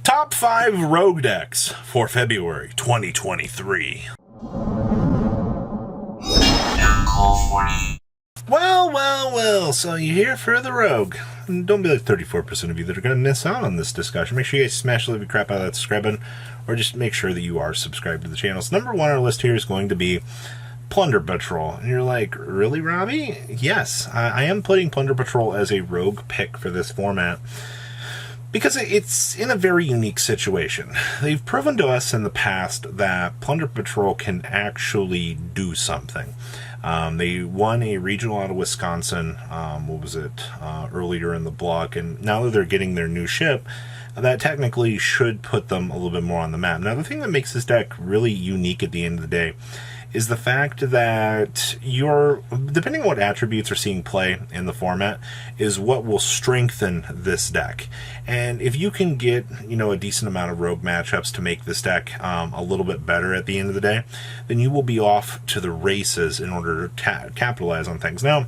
Top 5 Rogue decks for February 2023. Well, so you're here for the Rogue. Don't be like 34% of you that are going to miss out on this discussion. Make sure you guys smash the living crap out of that subscribe button, or just make sure that you are subscribed to the channel. So number 1 on our list here is going to be Plunder Patrol. And you're like, really, Robbie? Yes, I am putting Plunder Patrol as a Rogue pick for this format, because it's in a very unique situation. They've proven to us in the past that Plunder Patrol can actually do something. They won a regional out of Wisconsin, earlier in the block, and now that they're getting their new ship, that technically should put them a little bit more on the map. Now, the thing that makes this deck really unique at the end of the day is the fact that depending on what attributes are seeing play in the format, is what will strengthen this deck. And if you can get, a decent amount of rogue matchups to make this deck a little bit better at the end of the day, then you will be off to the races in order to capitalize on things. Now,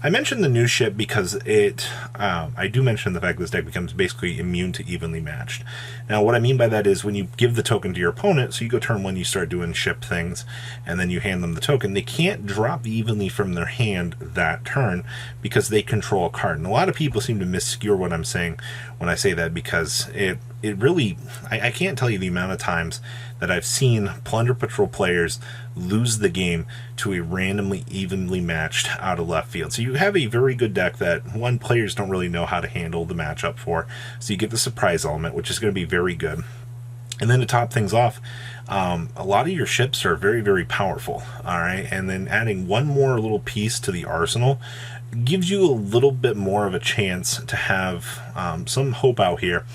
I mentioned the new ship because I do mention the fact that this deck becomes basically immune to evenly matched. Now, what I mean by that is when you give the token to your opponent, so you go turn 1, you start doing ship things, and then you hand them the token, they can't drop evenly from their hand that turn because they control a card. And a lot of people seem to misskew what I'm saying when I say that, because it really, I can't tell you the amount of times that I've seen Plunder Patrol players lose the game to a randomly evenly matched out of left field. So you have a very good deck that, players don't really know how to handle the matchup for, so you get the surprise element, which is going to be very good. And then to top things off, a lot of your ships are very, very powerful, all right? And then adding one more little piece to the arsenal gives you a little bit more of a chance to have some hope out here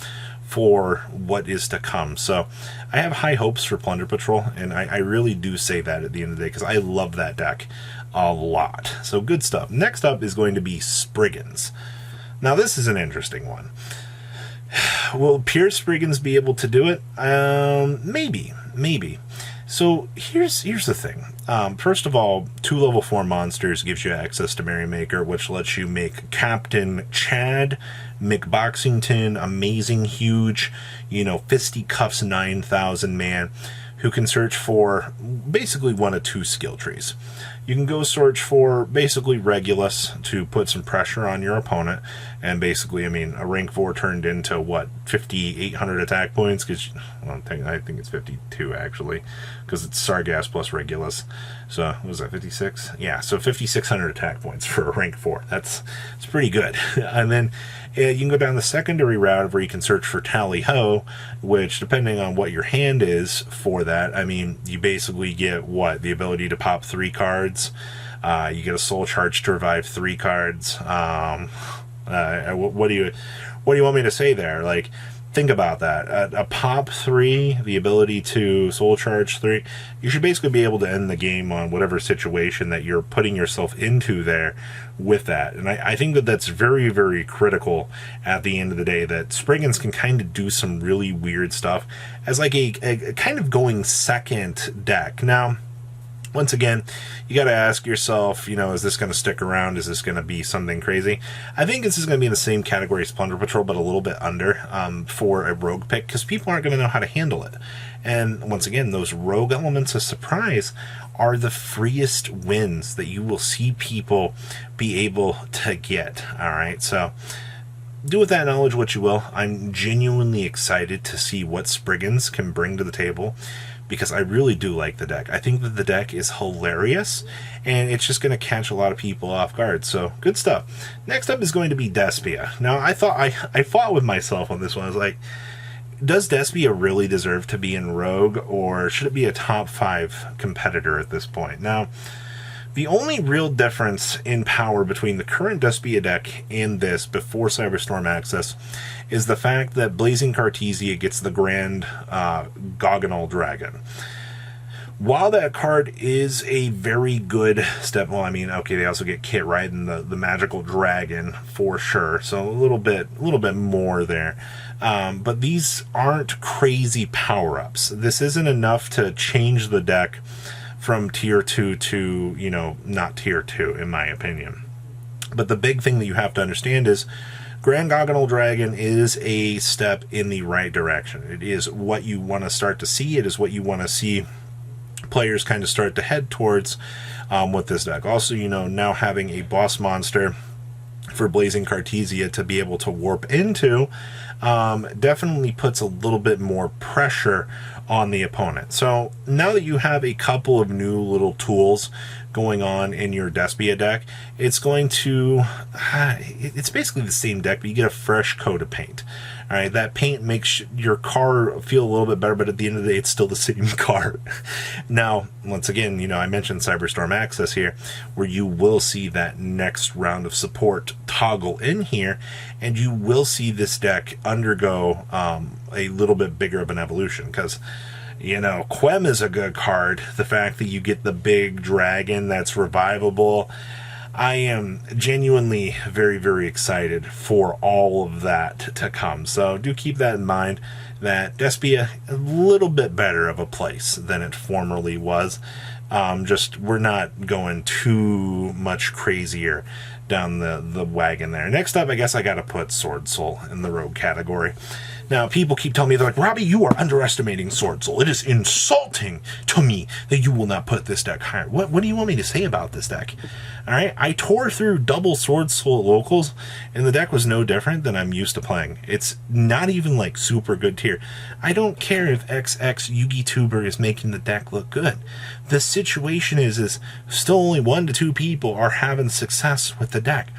for what is to come. So I have high hopes for Plunder Patrol, and I really do say that at the end of the day, because I love that deck a lot. So good stuff. Next up is going to be Spriggans. Now this is an interesting one. Will pure Spriggans be able to do it? Maybe. So here's the thing. First of all, 2 level 4 monsters gives you access to Merrymaker, which lets you make Captain Chad McBoxington, amazing, huge, fisticuffs 9,000 man, who can search for basically 1 of 2 skill trees. You can go search for basically Regulus to put some pressure on your opponent, and basically, a rank 4 turned into, 5,800 attack points, because I think it's 52, actually, because it's Sargass plus Regulus. So, what was that, 56? Yeah, so 5,600 attack points for a rank 4. It's pretty good. And then you can go down the secondary route where you can search for Tally Ho, which, depending on what your hand is for that, you basically get, the ability to pop 3 cards. You get a soul charge to revive 3 cards. What do you want me to say there? Think about that. A pop 3, the ability to soul charge 3, you should basically be able to end the game on whatever situation that you're putting yourself into there with that. And I think that that's very, very critical at the end of the day, that Spriggans can kind of do some really weird stuff as a kind of going second deck. Now, once again, you got to ask yourself, is this going to stick around? Is this going to be something crazy? I think this is going to be in the same category as Plunder Patrol, but a little bit under for a rogue pick, because people aren't going to know how to handle it. And once again, those rogue elements of surprise are the freest wins that you will see people be able to get. All right, so do with that knowledge what you will. I'm genuinely excited to see what Spriggans can bring to the table, because I really do like the deck. I think that the deck is hilarious, and it's just going to catch a lot of people off guard. So, good stuff. Next up is going to be DESPIA. Now, I fought with myself on this one. I was like, does DESPIA really deserve to be in Rogue, or should it be a top 5 competitor at this point? Now, the only real difference in power between the current DESPIA deck and this before Cyberstorm Access is the fact that Blazing Cartesia gets the Grand Goggonal Dragon. While that card is a very good step, they also get Kit riding the Magical Dragon for sure, so a little bit more there. But these aren't crazy power-ups. This isn't enough to change the deck from tier 2 to, not tier 2, in my opinion. But the big thing that you have to understand is Grand Gogonal Dragon is a step in the right direction. It is what you want to start to see. It is what you want to see players kind of start to head towards with this deck. Also, you know, now having a boss monster for Blazing Cartesia to be able to warp into definitely puts a little bit more pressure on the opponent. So now that you have a couple of new little tools going on in your Despia deck, it's going to it's basically the same deck, but you get a fresh coat of paint. All right, that paint makes your car feel a little bit better, but at the end of the day, it's still the same car. Now, once again, you know, I mentioned Cyberstorm Access here, where you will see that next round of support toggle in here, and you will see this deck undergo a little bit bigger of an evolution, because, you know, Quem is a good card. The fact that you get the big dragon that's revivable, I am genuinely very, very excited for all of that to come. So do keep that in mind, that Despia a little bit better of a place than it formerly was. Just we're not going too much crazier down the wagon there. Next up, I guess I got to put Sword Soul in the rogue category. Now, people keep telling me, they're like, Robbie, you are underestimating Sword Soul. It is insulting to me that you will not put this deck higher. What do you want me to say about this deck? All right, I tore through double Sword Soul locals, and the deck was no different than I'm used to playing. It's not even like super good tier. I don't care if XX YugiTuber is making the deck look good. The situation is still only 1 to 2 people are having success with the deck.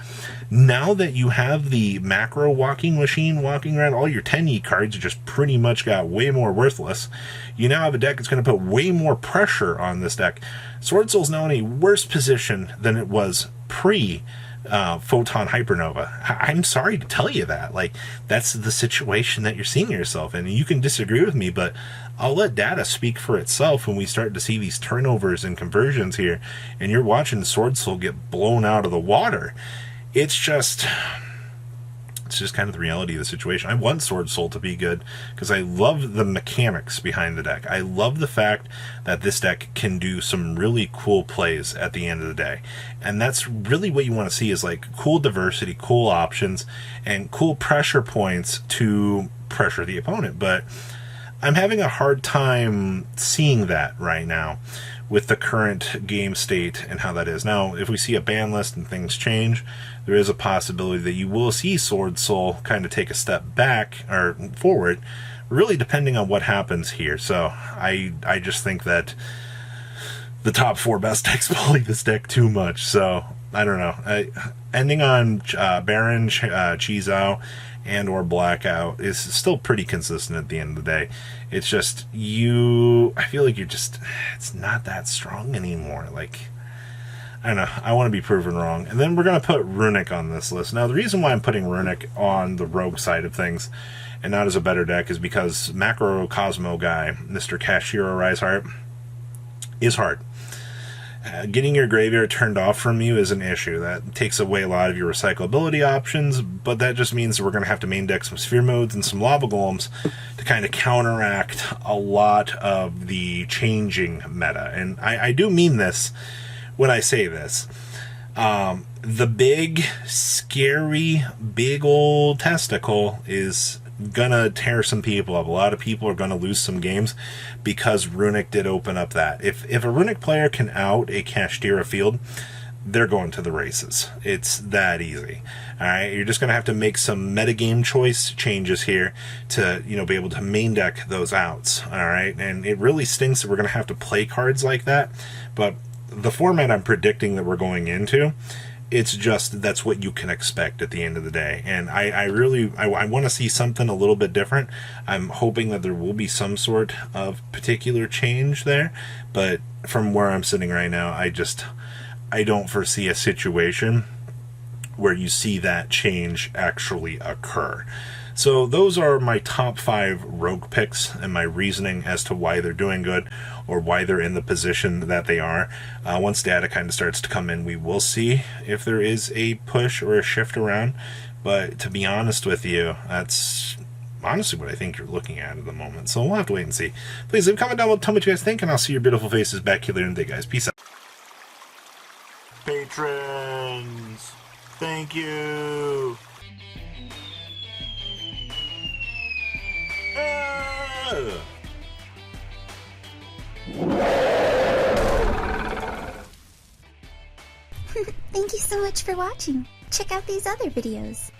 Now that you have the macro walking machine walking around, all your 10E cards just pretty much got way more worthless. You now have a deck that's going to put way more pressure on this deck. Sword Soul's now in a worse position than it was pre Photon Hypernova. I'm sorry to tell you that. Like, that's the situation that you're seeing yourself in. And you can disagree with me, but I'll let data speak for itself when we start to see these turnovers and conversions here, and you're watching Sword Soul get blown out of the water. It's just kind of the reality of the situation. I want Sword Soul to be good because I love the mechanics behind the deck. I love the fact that this deck can do some really cool plays at the end of the day. And that's really what you want to see, is like cool diversity, cool options, and cool pressure points to pressure the opponent. But I'm having a hard time seeing that right now with the current game state and how that is. Now, if we see a ban list and things change, there is a possibility that you will see Sword Soul kind of take a step back or forward, really depending on what happens here. So I just think that the top 4 best decks bully this deck too much. So I don't know. Ending on Baron, Chizao, and or Blackout is still pretty consistent at the end of the day. It's just I feel like it's not that strong anymore. Like, I don't know, I want to be proven wrong. And then we're going to put RUNICK on this list. Now, the reason why I'm putting RUNICK on the rogue side of things and not as a better deck is because Macro Cosmo guy, Mr. Kashiro Riseheart, is hard. Getting your graveyard turned off from you is an issue. That takes away a lot of your recyclability options, but that just means we're going to have to main deck some Sphere Modes and some Lava Golems to kind of counteract a lot of the changing meta. And I do mean this when I say this. The big, scary, big old testicle is gonna tear some people up. A lot of people are gonna lose some games because RUNICK did open up that. If a RUNICK player can out a Kashtira field, they're going to the races. It's that easy. Alright, you're just gonna have to make some metagame choice changes here to, you know, be able to main deck those outs. Alright, and it really stinks that we're gonna have to play cards like that, but the format I'm predicting that we're going into, it's just, that's what you can expect at the end of the day. And I want to see something a little bit different. I'm hoping that there will be some sort of particular change there, but from where I'm sitting right now, I don't foresee a situation where you see that change actually occur. So those are my top 5 rogue picks and my reasoning as to why they're doing good or why they're in the position that they are. Once data kind of starts to come in, we will see if there is a push or a shift around. But to be honest with you, that's honestly what I think you're looking at the moment. So we'll have to wait and see. Please leave a comment down below, tell me what you guys think, and I'll see your beautiful faces back here later in the day, guys. Peace out. Patrons, thank you. Thank you so much for watching. Check out these other videos.